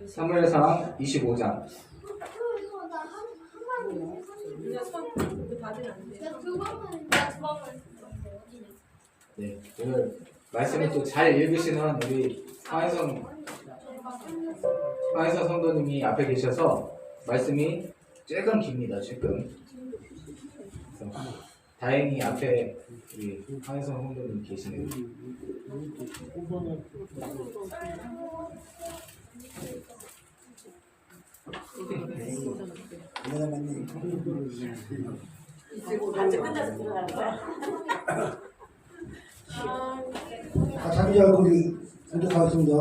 사무엘상 25장. 네, 오늘 말씀을 또 잘 읽으시는 우리 황혜성 성도님이 앞에 계셔서 말씀이 조금 깁니다. 조금. 다행히 앞에 우리 황혜성 성도님 계시네요. 자기야 거기 공독하겠습니다.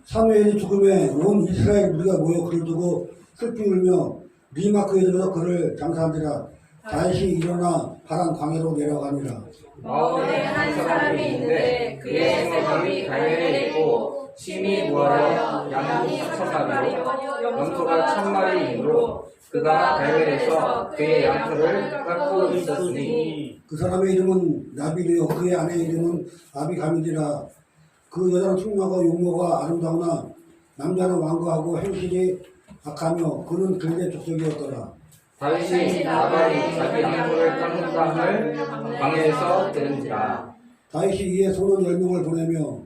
사무엘이 죽음에 온 이스라엘 무리가 모여 그를 두고 슬피 울며 리마크에 들어서 그를 장사하니라. 다윗이 일어나 파란 광야로 내려가니라. 마을에 한 사람이 있는데 그의 생업이 갈멜에 있고 심이 무하여 양이 4,000마리요 염소가 1,000마리이므로 그가 갈멜에서 그의 양털을 깎고 있었으니 그 사람의 이름은 나빌이요 그의 아내의 이름은 아비가밀이라. 그 여자는 충만하고 용모가 아름다우나 남자는 완고하고 행실이 악하며 그는 들의 족속이었더라. 다윗이 나발이 자기 양털을 깎는 밤을 광야에서 들은지라. 다윗이 이에 소년 10명을 보내며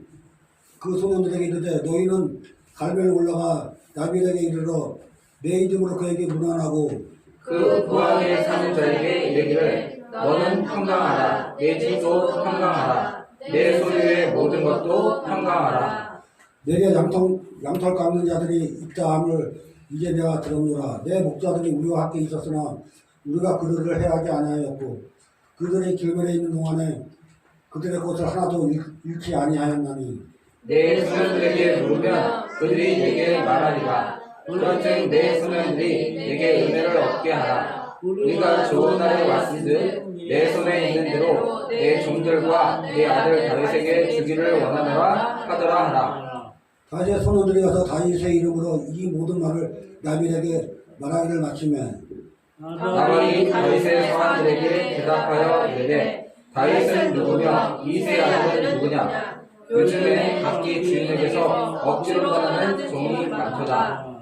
그 소년들에게 이르되 너희는 갈멜에 올라가 나빌에게 이르러 내 이름으로 그에게 문안하고 그 부하에 사는 자에게 이르기를 너는 평강하라. 내 집도 평강하라. 내 소유의 모든 것도 평강하라. 내게 양털 깎는 자들이 있다 함을 이제 내가 들었노라. 내 목자들이 우리와 함께 있었으나 우리가 그들을 해하지 아니하였고 그들의 길면에 있는 동안에 그들의 것을 하나도 잃지 아니하였나니 내 소년들에게 물으면 그들이 내게 말하리라. 그런즉 내 소년들이 내게 은혜를 얻게 하라. 우리가 좋은 날에 왔은즉 내 손에 있는 대로 내 종들과 내 아들 다윗에게 주기를 원하노라 하더라 하라. 다윗의 소년들이 가서 다윗의 이름으로 이 모든 말을 나빌에게 말하기를 마치매 나발이 다윗의 사람들에게 대답하여 이르되 다윗은 누구며 이새의 아들은 누구냐. 요즘에 각기 주인에게서 억지로 떠나는 종이 많도다.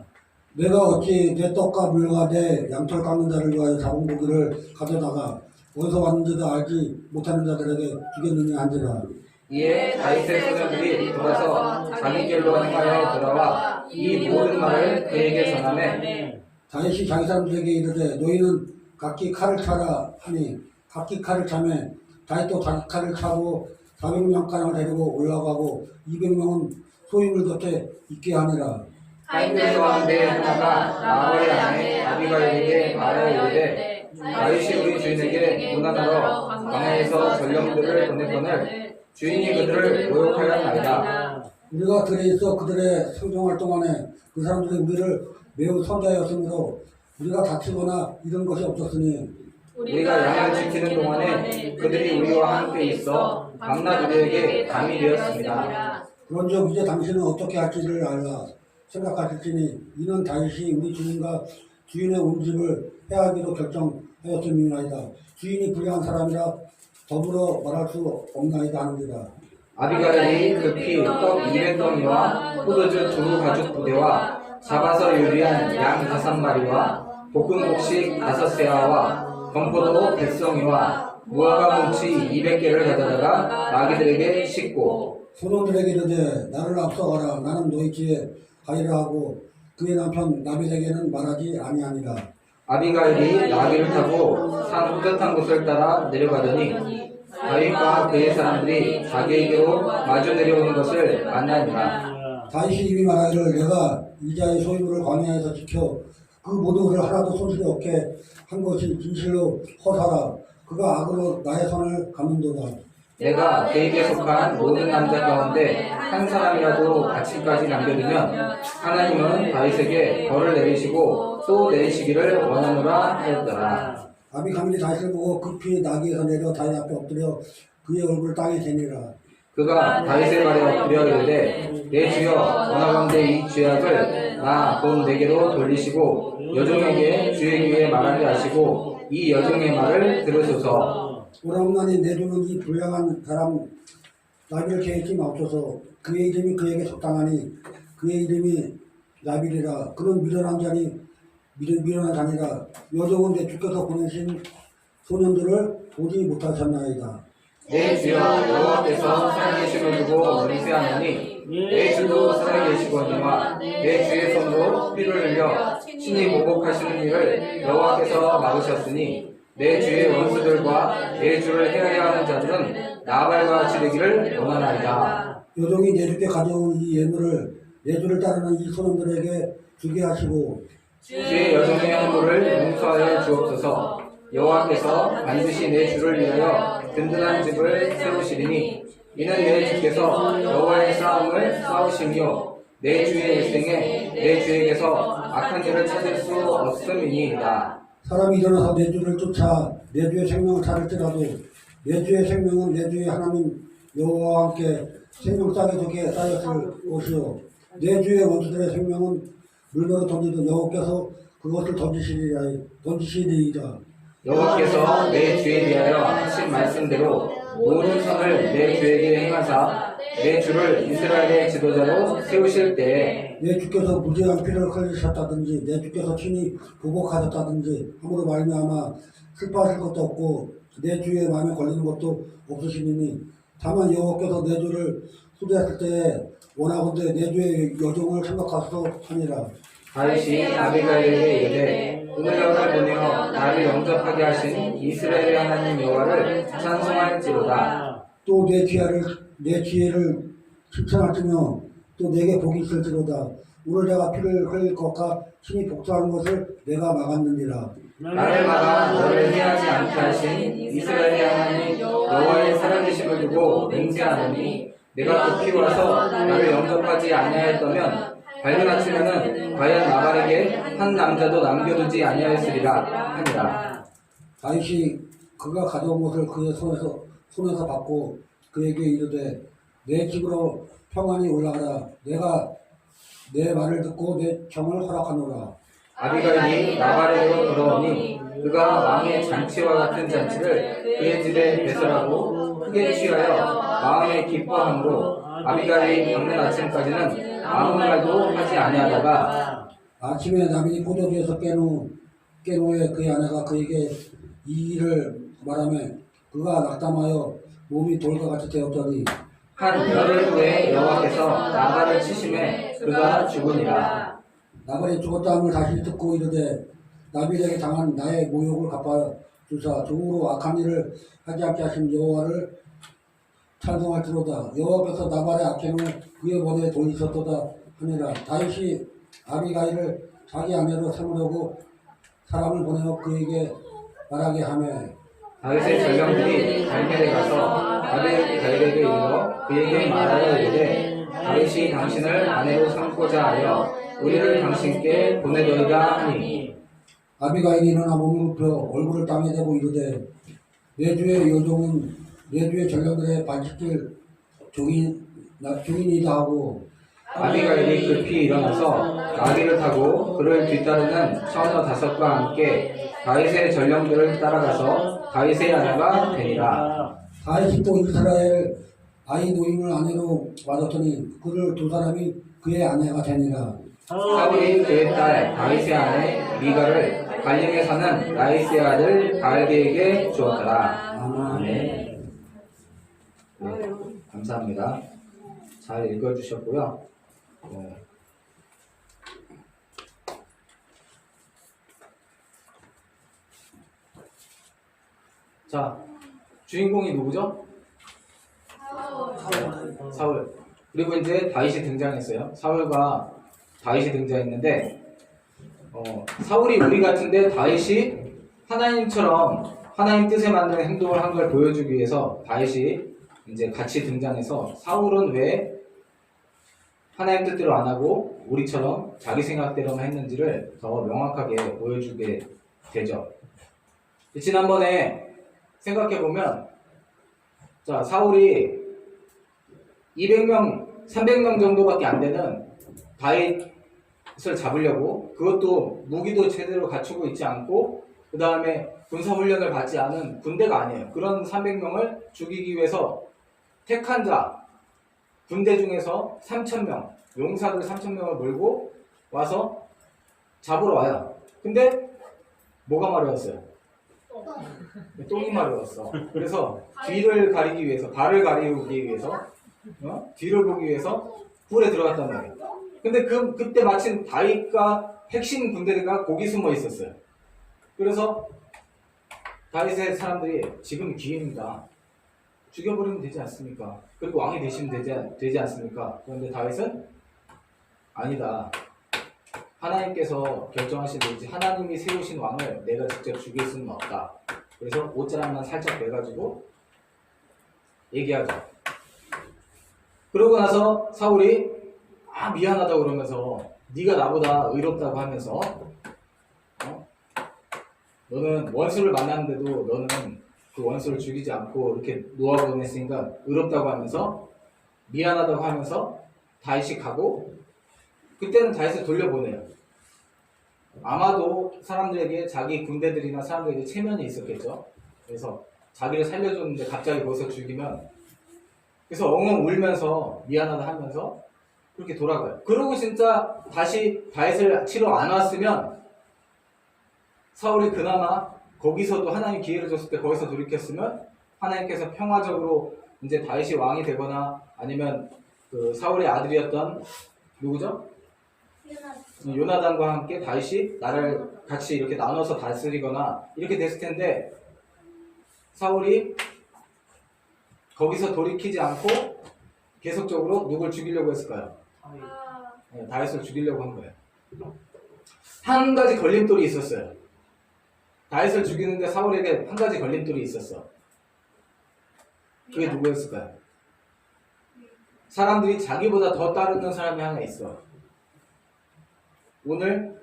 내가 어찌 내 떡과 물과 내 양털 깎는 자를 위하여 잡은 고기를 가져다가 어디서 왔는지도 알지 못하는 자들에게 주겠느냐 한지라. 이에 다윗의 소년들이 돌아서 자기 길로 행하여 돌아와 이 모든 말을 그에게 전하매 다윗이 자기 사람들에게 이르되 너희는 각기 칼을 차라 하니 각기 칼을 차매 다윗도 자기 칼을 차고 400명가량을 데리고 올라가고 200명은 소임을 곁에 있게 하니라. 하인들 가운데 하나가 나발의 아내 아비가일에게 말하여 이르되 다윗이 우리 주인에게 문안하러 광야에서 전령들을 보냈거늘 주인이 그들을 모욕하였나이다. 우리가 들에 있어 그들의 생존할 동안에 그 사람들이 우리를 매우 선대하였으므로 우리가 다치거나 이런 것이 없었으니 우리가 양을 지키는 동안에 그들이 우리와 함께 있어 밤낮 우리에게 담이 되었습니다. 그런즉 이제 당신은 어떻게 할지를 알라 생각하실지니 이는 다윗이 우리 주인과 주인의 온 집을 해하기로 결정하였음이나이다. 주인이 불량한 사람이라 더불어 말할 수 없나이다 하느니라. 아비가일이 급히 떡 200덩이와 포도주 2가죽 부대와 잡아서 요리한 양 5마리와 볶은 곡식 5세아와 건포도 100송이와 무화과 뭉치 200개를 가져다가 마귀들에게 싣고 소년들에게 이르되 나를 앞서가라. 나는 너희 집에 가리라 하고 그의 남편 나빌에게는 말하지 아니하니라. 아비가일이 나귀를 타고 산 호젓한 곳을 따라 내려가더니 다윗과 그의 사람들이 자기에게로 마주 내려오는 것을 만나니라. 다윗이 이미 말하기를 내가 이자의 소유물을 광야에서 지켜 그 모든 것을 하나도 손실이 없게 한 것이 진실로 허사라. 그가 악으로 나의 손을 감는도다. 내가 그에게 속한 모든 남자 가운데 한 사람이라도 가치까지 남겨두면 하나님은 다윗에게 벌을 내리시고 또 내리시기를 원하노라 하였더라. 아비가밀이 다윗을 보고 급히 나귀에서 내려 다윗 앞에 엎드려 그의 얼굴을 땅에 대니라. 그가 다윗의 발에 엎드려 이르되 내 주여 원하건대 이 죄악을 나 본 내게로 돌리시고 여종에게 주의 귀에 말하게 하시고 이 여종의 말을 들으소서. 오라옵나니 내 주는 이 불량한 사람 나비를 계획히 맙소서. 그의 이름이 그에게 적당하니 그의 이름이 나빌이라. 그는 미련한 자니 미련한 자니라. 여종은 내 주께서 보내신 소년들을 보지 못하셨나이다. 내 주여 여호와께서 살아계심을 두고 맹세하노니 내 주도 살아계시거니와 내 주의 손으로 피를 흘려 친히 보복하시는 일을 여호와께서 막으셨으니 내 주의 원수들과 내 주를 해하려 하는 자들은 나발과 같이 되기를 원하나이다. 여종이 내 주께 가져온 이 예물을 내 주를 따르는 이 소년들에게 주게 하시고 주의 여종의 허물을 용서하여 주옵소서. 여호와께서 반드시 내 주를 위하여 든든한 집을 세우시리니 이는 내 주께서 여호와의 싸움을 싸우시며 내 주의 일생에 내 주에게서 악한 일을 찾을 수 없음이니이다. 사람이 일어나서 내 주를 쫓아 내 주의 생명을 찾을지라도 내 주의 생명은 내 주의 하나님 여호와와 함께 생명 싸게 속에 쌓였을 것이요 내 주의 원수들의 생명은 물건을 던지듯 여호와께서 그것을 던지시리이다. 여호와께서 내 주에 대하여 하신 말씀대로 모든 선을 내 주에게 행하사 내 주를 이스라엘의 지도자로 세우실 때에 내 주께서 무죄한 피를 흘리셨다든지 내 주께서 친히 보복하셨다든지 함으로 말미암아 슬퍼하실 것도 없고 내 주의 마음에 걸리는 것도 없으시니 다만 여호와께서 내 주를 수리했을 때에 원하건대 내 주의 여종을 생각하소서 하니라. 다윗이 아비가일에게 이르되 오늘날을 보내어 나를 영접하게 하신 이스라엘의 하나님 여호와를 찬송할지로다. 또 내 지혜를 칭찬할지며 또 내게 복이 있을지로다. 오늘 내가 피를 흘릴 것과 친히 복수하는 것을 내가 막았느니라. 나를 막아 너를 해하지 않게 하신 이스라엘의 하나님 여호와의 살아계심을 두고 맹세하노니 내가 급히 와서 나를 영접하지 아니하였다면 밝은 아침에는 과연 나발에게 한 남자도 남겨두지 아니하였으리라 하니라. 다윗이 그가 가져온 것을 그의 손에서 받고 그에게 이르되 내 집으로 평안히 올라가라. 내가 내 말을 듣고 내 청을 허락하노라. 아비가일이 나발에게로 돌아오니 그가 왕의 잔치와 같은 잔치를 그의 집에 배설하고 크게 취하여 마음에 기뻐함으로 아비가일이 밝는 아침까지는 아무 말도 하지 아니하다가 아침에 나빈이 포도주에서 깬 후에 그의 아내가 그에게 이 일을 말하며 그가 낙담하여 몸이 돌과 같이 되었더니 한 열흘 후에 여호와께서 나발을 치심에 그가 죽으니라. 나발이 죽었다 함을 다시 듣고 이르되 나빌에게 당한 나의 모욕을 갚아 주사 종으로 악한 일을 하지 않게 하신 여호와를 찬송할지로다. 여호와께서 나발의 악행을 그의 머리에 돌리셨도다 하니라. 다윗이 아비가일을 자기 아내로 삼으려고 사람을 보내어 그에게 말하게 하며 다윗의 전령들이 갈멜에 가서 아비가일에게 이르러 그에게 말하여 이르되 다윗이 당신을 아내로 삼고자 하여 우리를 당신께 보내려이다 하니 아비가일이 일어나 몸을 굽혀 얼굴을 땅에 대고 이르되 내 주의 여종은 내 주의 전령들의 반식길 종인이다 하고 아비가일이 급히 일어나서 나귀를 타고 그를 뒤따르는 처녀 5과 함께 다윗의 전령들을 따라가서 다윗의 아내가 되니라. 다윗이 또 이스라엘 아이 노임을 아내로 맞았더니 그를 두 사람이 그의 아내가 되니라. 사울이 그의 딸 다윗의 아내 미가를 갈림에 사는 라이스의 아들 바알게에게 주었더라. 아멘. 네, 감사합니다. 잘 읽어주셨고요. 자, 주인공이 누구죠? 사울. 그리고 이제 다윗이 등장했어요. 사울과 다윗이 등장했는데, 사울이 우리 같은데 다윗이 하나님처럼 하나님 뜻에 맞는 행동을 한 걸 보여주기 위해서 다윗이 이제 같이 등장해서 사울은 왜 하나님 뜻대로 안 하고 우리처럼 자기 생각대로만 했는지를 더 명확하게 보여주게 되죠. 지난번에 생각해보면, 자, 사울이 200명, 300명 정도밖에 안 되는 다윗을 잡으려고, 그것도 무기도 제대로 갖추고 있지 않고 그 다음에 군사훈련을 받지 않은 군대가 아니에요. 그런 300명을 죽이기 위해서 택한 자, 군대 중에서 3,000명, 용사들 3,000명을 몰고 와서 잡으러 와요. 근데 뭐가 마려웠어요? 똥이 마려웠어. 그래서 뒤를 가리기 위해서, 발을 가리기 위해서, 뒤를 보기 위해서 굴에 들어갔단 말이에요. 근데 그때 마침 다윗과 핵심 군대가 거기 숨어 있었어요. 그래서 다윗의 사람들이 지금 기회입니다. 죽여버리면 되지 않습니까? 그리고 왕이 되시면 되지 않습니까? 그런데 다윗은 아니다. 하나님께서 결정하신, 하나님이 세우신 왕을 내가 직접 죽일 수는 없다. 그래서 옷자락만 살짝 내가지고 얘기하죠. 그러고 나서 사울이 미안하다고 그러면서 네가 나보다 의롭다고 하면서 너는 원수를 만났는데도 너는 그 원수를 죽이지 않고 이렇게 놓아보냈으니까 의롭다고 하면서 미안하다고 하면서 다윗이 가고, 그때는 다윗을 돌려보내요. 아마도 사람들에게, 자기 군대들이나 사람들에게 체면이 있었겠죠. 그래서 자기를 살려줬는데 갑자기 거기서 죽이면, 그래서 엉엉 울면서 미안하다 하면서 그렇게 돌아가요. 그러고 진짜 다시 다윗을 치러 안 왔으면, 사울이 그나마 거기서도 하나님 기회를 줬을 때 거기서 돌이켰으면 하나님께서 평화적으로 이제 다윗이 왕이 되거나, 아니면 그 사울의 아들이었던 누구죠? 요나단과 함께 다윗이 나라를 같이 이렇게 나눠서 다스리거나 이렇게 됐을 텐데, 사울이 거기서 돌이키지 않고 계속적으로 누굴 죽이려고 했을까요? 네, 다윗을 죽이려고 한 거예요. 한 가지 걸림돌이 있었어요. 다윗을 죽이는데 사울에게 한 가지 걸림돌이 있었어. 그게 누구였을까요? 사람들이 자기보다 더 따르는 사람이 하나 있어. 오늘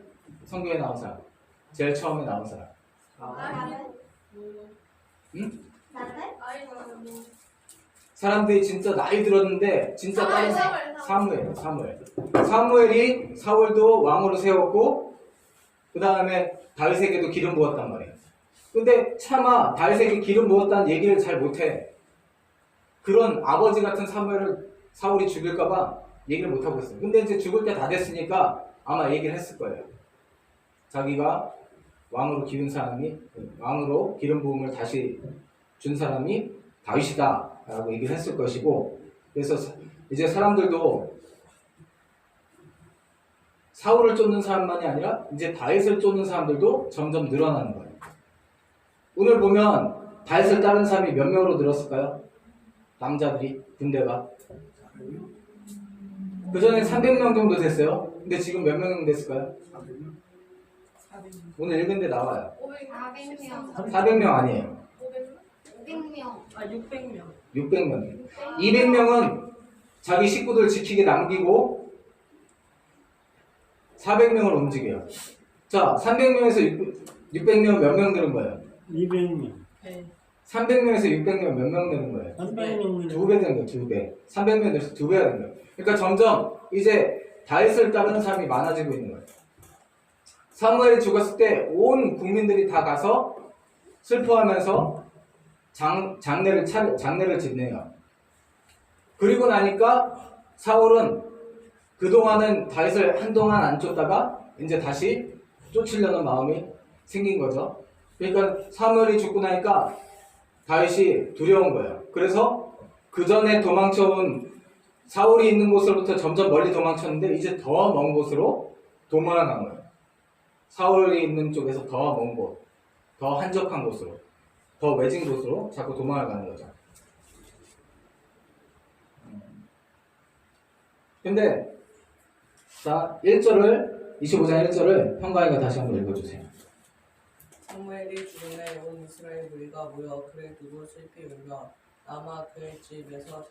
성경에 나온 사람, 제일 처음에 나온 사람. 응? 사람들이 진짜 나이 들었는데 진짜 다른 사람, 사무엘이 사울도 왕으로 세웠고, 그 다음에 다윗에게도 기름 부었단 말이에요. 근데 차마 다윗에게 기름 부었다는 얘기를 잘 못해. 그런 아버지 같은 사무엘을 사울이 죽일까봐 얘기를 못하고 있어요. 근데 이제 죽을 때 다 됐으니까 아마 얘기를 했을 거예요. 자기가 왕으로 기운 사람이, 왕으로 기름 부음을 다시 준 사람이 다윗이다 라고 얘기를 했을 것이고, 그래서 이제 사람들도 사울을 쫓는 사람만이 아니라 이제 다윗을 쫓는 사람들도 점점 늘어나는 거예요. 오늘 보면 다윗을 따른 사람이 몇 명으로 늘었을까요? 남자들이, 군대가. 그 전에 300명 정도 됐어요. 근데 지금 몇 명 됐을까요? 오늘 읽은 데 나와요. 400명. 400명 아니에요. 500명. 600명. 600명. 200명은 자기 식구들 지키게 남기고 400명을 움직여요. 자, 300명에서 600명 몇 명 되는 거예요? 200명. 네. 300명에서 600명 몇 명 되는 거예요? 300명. 2배 되는 거예요, 2배. 300명 돼서 2배가 되는 거예요. 그러니까 점점 이제 다윗을 따르는 사람이 많아지고 있는 거예요. 사무엘이 죽었을 때 온 국민들이 다 가서 슬퍼하면서 장례를 짓네요. 그리고 나니까 사울은 그동안은 다윗을 한동안 안 쫓다가 이제 다시 쫓으려는 마음이 생긴 거죠. 그러니까 사무엘이 죽고 나니까 다윗이 두려운 거예요. 그래서 그 전에 도망쳐온 사울이 있는 곳으로부터 점점 멀리 도망쳤는데 이제 더 먼 곳으로 도망간 거예요. 사울이 있는 쪽에서 더 먼 곳, 더 한적한 곳으로, 더 외진 곳으로 자꾸 도망을 가는 거죠. 근데 자, 1절을 25장 1절을 평가이가 다시 한번 읽어주세요. 사무엘이 죽음에 온 이스라엘 무리가 모여 그를 두고 슬피 울며 아마 그의 집에서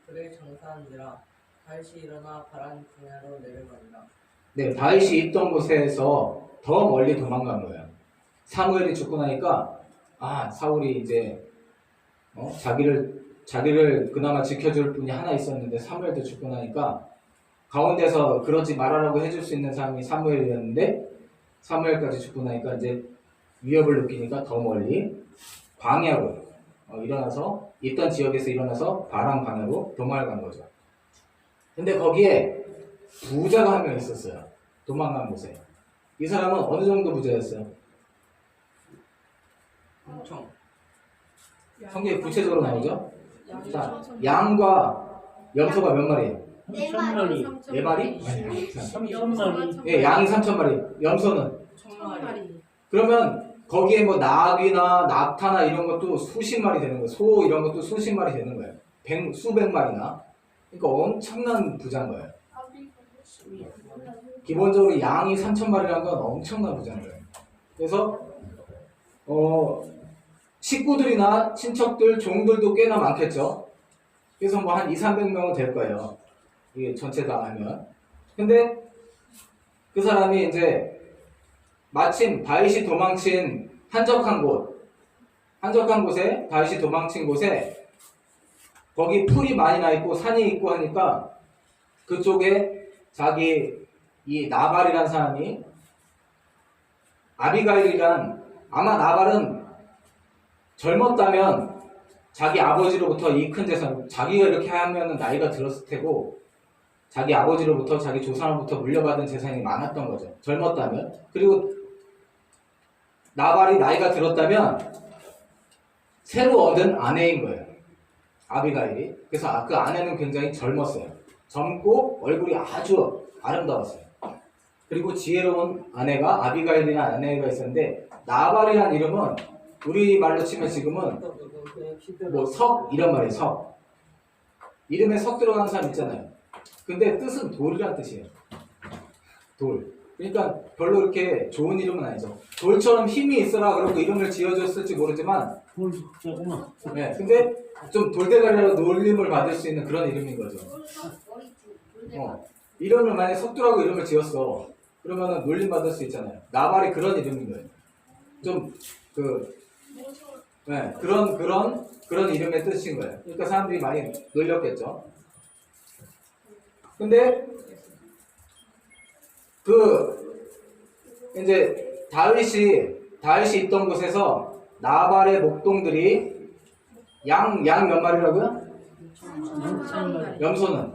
그를 장사하니라. 다윗이 일어나 바란 광야로 내려가니라. 네, 다윗이 있던 곳에서 더 멀리 도망간 거예요. 사무엘이 죽고 나니까 사울이 이제 자기를 그나마 지켜줄 분이 하나 있었는데 사무엘도 죽고 나니까 가운데서 그러지 말아라고 해줄 수 있는 사람이 사무엘이었는데 사무엘까지 죽고 나니까 이제 위협을 느끼니까 더 멀리 광야로 일어나서 있던 지역에서 일어나서 바람 광야로 도망을 간 거죠. 근데 거기에 부자가 한 명 있었어요. 도망간 곳에. 이 사람은 어느 정도 부자였어요? 엄청. 성경에 구체적으로 나오죠? 양이 자, 양과 염소가 몇 마리예요? 네 3,000마리. 네 마리? 3,000마리. 예, 양이 3,000마리, 염소는. 1,000마리. 그러면 거기에 뭐 나귀나 낙타나 이런 것도 수십 마리 되는 거예요. 소 이런 것도 수십 마리 되는 거예요. 수백 마리나. 그러니까 엄청난 부자인 거예요. 기본적으로 양이 3,000마리라는 건 엄청난 부자인 거예요. 그래서 식구들이나 친척들, 종들도 꽤나 많겠죠. 그래서 뭐 한 200~300명은 될 거예요. 이게 전체 다 하면. 근데 그 사람이 이제 마침 다윗이 도망친 한적한 곳에 다윗이 도망친 곳에 거기 풀이 많이 나 있고 산이 있고 하니까 그쪽에 자기 이 나발이란 사람이 아비가일이란 아마 나발은 젊었다면 자기 아버지로부터 이 큰 재산 자기가 이렇게 하면은 나이가 들었을 테고 자기 아버지로부터 자기 조상으로부터 물려받은 재산이 많았던 거죠. 젊었다면. 그리고 나발이 나이가 들었다면 새로 얻은 아내인 거예요. 아비가일이. 그래서 그 아내는 굉장히 젊었어요. 젊고 얼굴이 아주 아름다웠어요. 그리고 지혜로운 아내가 아비가일이라는 아내가 있었는데 나발이라는 이름은 우리말로 치면 지금은 뭐 석 이런 말이에요. 석. 이름에 석 들어가는 사람 있잖아요. 근데 뜻은 돌이란 뜻이에요. 돌. 그러니까 별로 이렇게 좋은 이름은 아니죠. 돌처럼 힘이 있어라 그러고 이름을 지어줬을지 모르지만 돌구나. 네, 근데 좀 돌대가리로 놀림을 받을 수 있는 그런 이름인 거죠. 이름을 만약에 석두라고 이름을 지었어. 그러면은 놀림 받을 수 있잖아요. 나발이 그런 이름인 거예요. 좀 네, 그런 이름의 뜻인 거예요. 그러니까 사람들이 많이 놀렸겠죠. 근데 이제 다윗이 있던 곳에서 나발의 목동들이 양 몇 마리라고요? 3,000마리. 염소는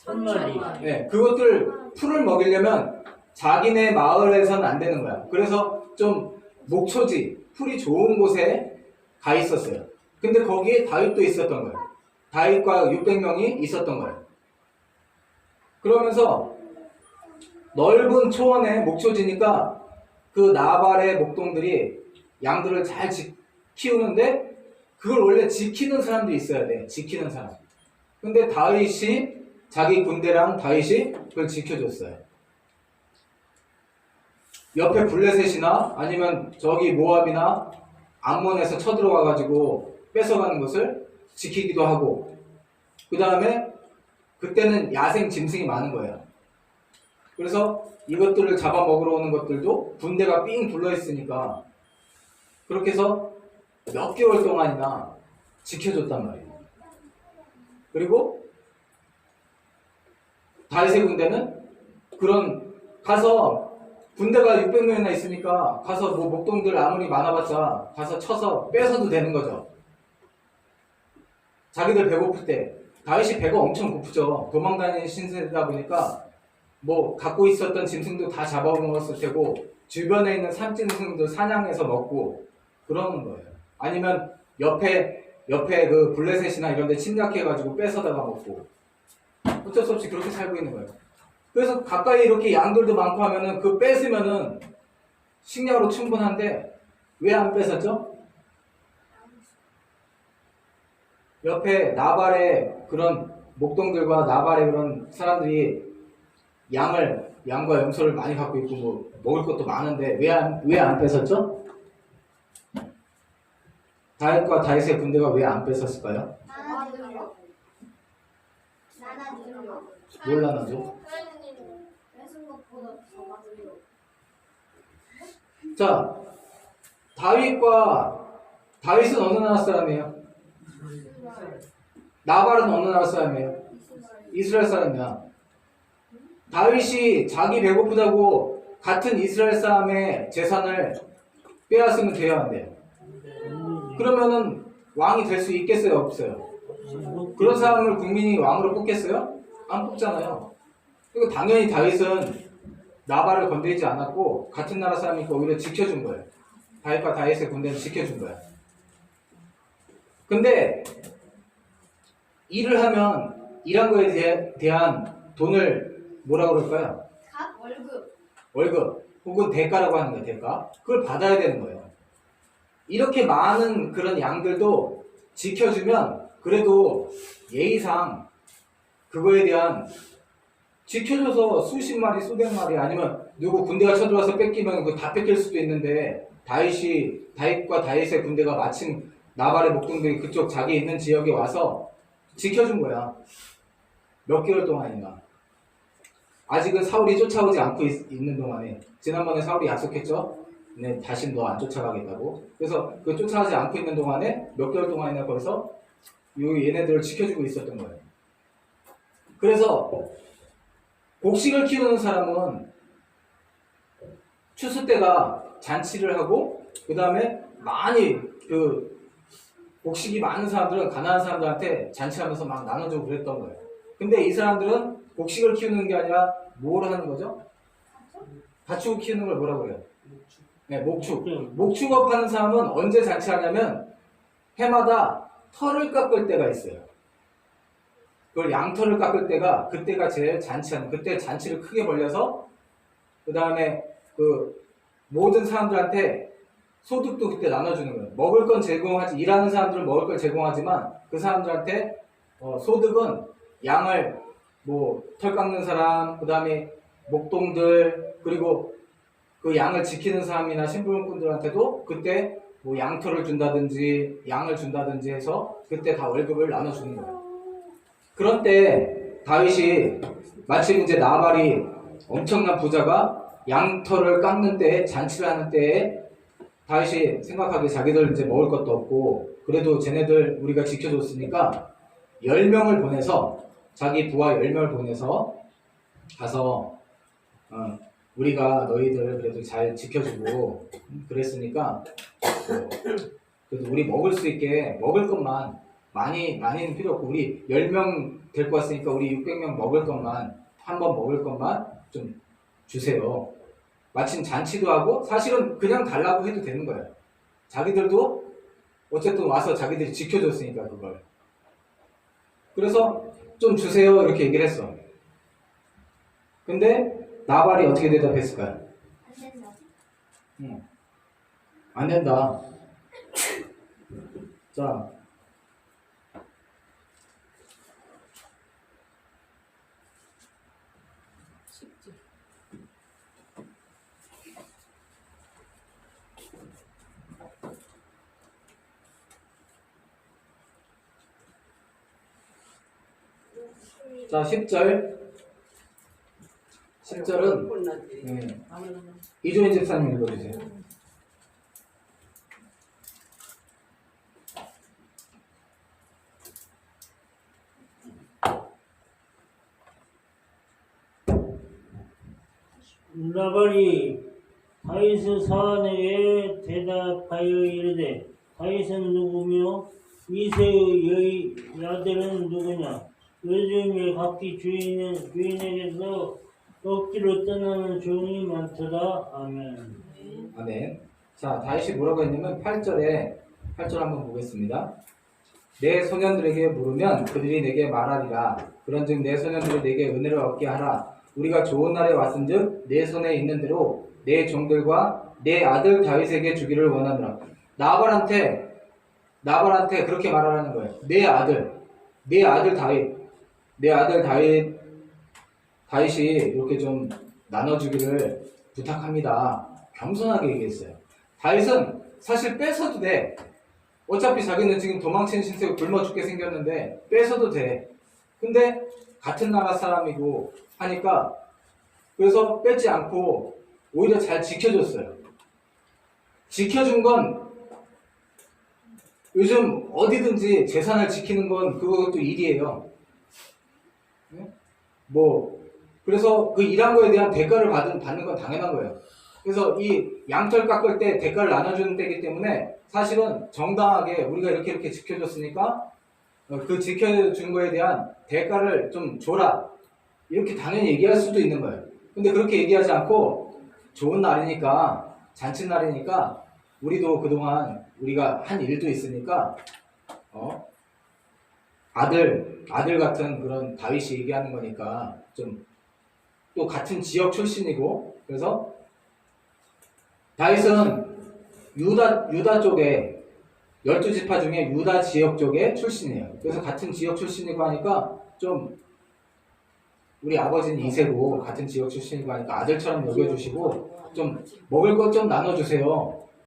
1,000마리. 네, 그것들 풀을 먹이려면 자기네 마을에서는 안 되는 거야. 그래서 좀 목초지, 풀이 좋은 곳에 가 있었어요. 근데 거기에 다윗도 있었던 거예요. 다윗과 600명이 있었던 거예요. 그러면서 넓은 초원에 목초지니까 그 나발의 목동들이 양들을 잘 키우는데 그걸 원래 지키는 사람도 있어야 돼. 지키는 사람. 근데 다윗이 자기 군대랑 다윗이 그걸 지켜줬어요. 옆에 블레셋이나 아니면 저기 모압이나 암몬에서 쳐들어와가지고 뺏어가는 것을 지키기도 하고 그 다음에 그때는 야생 짐승이 많은 거예요. 그래서 이것들을 잡아먹으러 오는 것들도 군대가 삥 둘러있으니까 그렇게 해서 몇 개월 동안이나 지켜줬단 말이에요. 그리고 다윗의 군대는 그런 가서 군대가 600명이나 있으니까 가서 뭐 목동들 아무리 많아봤자 가서 쳐서 뺏어도 되는 거죠. 자기들 배고플 때 다윗이 배가 엄청 고프죠. 도망다니는 신세다 보니까 뭐 갖고 있었던 짐승도 다 잡아먹었을 테고 주변에 있는 산짐승도 사냥해서 먹고 그러는 거예요. 아니면 옆에 그 블레셋이나 이런 데 침략해가지고 뺏어다가 먹고 어쩔 수 없이 그렇게 살고 있는 거예요. 그래서 가까이 이렇게 양들도 많고 하면은 그 뺏으면은 식량으로 충분한데 왜 안 뺏었죠? 옆에 나발의 그런 목동들과 나발의 그런 사람들이 양과 염소를 많이 갖고 있고 뭐 먹을 것도 많은데 왜 안 뺏었죠? 다윗과 다윗의 군대가 왜 안 뺏었을까요? 뭘 나눠줘? 자, 다윗은 어느 나라 사람이에요? 나발은 어느 나라 사람이에요? 이스라엘 사람이야. 다윗이 자기 배고프다고 같은 이스라엘 사람의 재산을 빼앗으면 돼야 안 돼요? 그러면은 왕이 될 수 있겠어요? 없어요? 그런 사람을 국민이 왕으로 뽑겠어요? 안 뽑잖아요. 그리고 당연히 다윗은 나발을 건드리지 않았고 같은 나라 사람이니까 오히려 지켜준 거예요. 다윗과 다윗의 군대는 지켜준 거예요. 근데 일을 하면 일한 거에 대한 돈을 뭐라고 그럴까요? 각 월급. 월급 혹은 대가라고 하는 거예요. 대가. 그걸 받아야 되는 거예요. 이렇게 많은 그런 양들도 지켜주면 그래도 예의상 그거에 대한 지켜줘서 수십 마리, 수백 마리 아니면 누구 군대가 쳐들어와서 뺏기면 그거 다 뺏길 수도 있는데 다윗과 다윗의 군대가 마침 나발의 목동들이 그쪽 자기 있는 지역에 와서 지켜준 거야. 몇 개월 동안인가. 아직은 사울이 쫓아오지 않고 있는 동안에 지난번에 사울이 약속했죠. 네, 다시 너 안 쫓아가겠다고. 그래서 그 쫓아가지 않고 있는 동안에 몇 개월 동안이나 거기서 얘네들을 지켜주고 있었던 거예요. 그래서 곡식을 키우는 사람은 추수 때가 잔치를 하고 그 다음에 많이 그 곡식이 많은 사람들은 가난한 사람들한테 잔치하면서 막 나눠주고 그랬던 거예요. 근데 이 사람들은 곡식을 키우는 게 아니라 뭘 하는 거죠? 가축을 키우는 걸 뭐라고 그래요? 네, 목축. 목축업 하는 사람은 언제 잔치하냐면 해마다 털을 깎을 때가 있어요. 그걸 양털을 깎을 때가 그때가 제일 잔치하는 그때 잔치를 크게 벌려서 그 다음에 그 모든 사람들한테 소득도 그때 나눠주는 거예요. 먹을 건 제공하지 일하는 사람들은 먹을 걸 제공하지만 그 사람들한테 소득은 양을 뭐 털 깎는 사람 그 다음에 목동들 그리고 그 양을 지키는 사람이나 심부름꾼들한테도 그때 뭐 양털을 준다든지 양을 준다든지 해서 그때 다 월급을 나눠주는 거예요. 그런 때 다윗이 마침 이제 나발이 엄청난 부자가 양털을 깎는 때에 잔치를 하는 때에 다윗이 생각하기에 자기들 이제 먹을 것도 없고 그래도 쟤네들 우리가 지켜줬으니까 10명을 보내서 자기 부하 10명을 보내서 가서 우리가 너희들 그래도 잘 지켜주고 그랬으니까 그래도 우리 먹을 수 있게 먹을 것만 많이는 필요 없고 우리 10명 데리고 왔으니까 우리 600명 먹을 것만 한 번 먹을 것만 좀 주세요. 마침 잔치도 하고 사실은 그냥 달라고 해도 되는 거예요. 자기들도 어쨌든 와서 자기들이 지켜줬으니까 그걸. 그래서 좀 주세요 이렇게 얘기를 했어. 근데 나발이 어떻게 대답했을까요? 안 된다. 안 된다. 자, 쉽지. 자 10절. 10절은 네. 이조인 집사님 읽어주세요. 나발이 다윗의 사환에게 대답하여 이르되 다윗은 누구며 이새의 아들은 누구냐 요즘에 각기 주인에게서 억지로 떠나는 종이 많더라. 아멘. 아멘. 자, 다윗이 뭐라고 했냐면 8절 한번 보겠습니다. 내 소년들에게 물으면 그들이 내게 말하리라. 그런즉 내 소년들이 내게 은혜를 얻게 하라. 우리가 좋은 날에 왔은즉 내 손에 있는 대로 내 종들과 내 아들 다윗에게 주기를 원하노라. 나발한테 그렇게 말하라는 거예요. 내 아들 다윗이 이렇게 좀 나눠주기를 부탁합니다. 겸손하게 얘기했어요. 다윗은 사실 뺏어도 돼. 어차피 자기는 지금 도망치는 신세고 굶어 죽게 생겼는데 뺏어도 돼. 근데 같은 나라 사람이고 하니까 그래서 뺏지 않고 오히려 잘 지켜줬어요. 지켜준 건 요즘 어디든지 재산을 지키는 건 그것도 일이에요. 그래서 그 일한 거에 대한 대가를 받는 건 당연한 거예요. 그래서 이 양털 깎을 때 대가를 나눠주는 때이기 때문에 사실은 정당하게 우리가 이렇게 지켜줬으니까 그 지켜준 거에 대한 대가를 좀 줘라. 이렇게 당연히 얘기할 수도 있는 거예요. 근데 그렇게 얘기하지 않고 좋은 날이니까, 잔칫날이니까 우리도 그동안 우리가 한 일도 있으니까 아들 같은 그런 다윗이 얘기하는 거니까 좀 또 같은 지역 출신이고, 그래서 다윗은 유다 쪽에 12지파 중에 유다 지역 쪽의 출신이에요. 그래서 같은 지역 출신이고 하니까 좀 우리 아버지는 이세고 같은 지역 출신이고 하니까 아들처럼 여겨주시고 좀 먹을 것 좀 나눠주세요.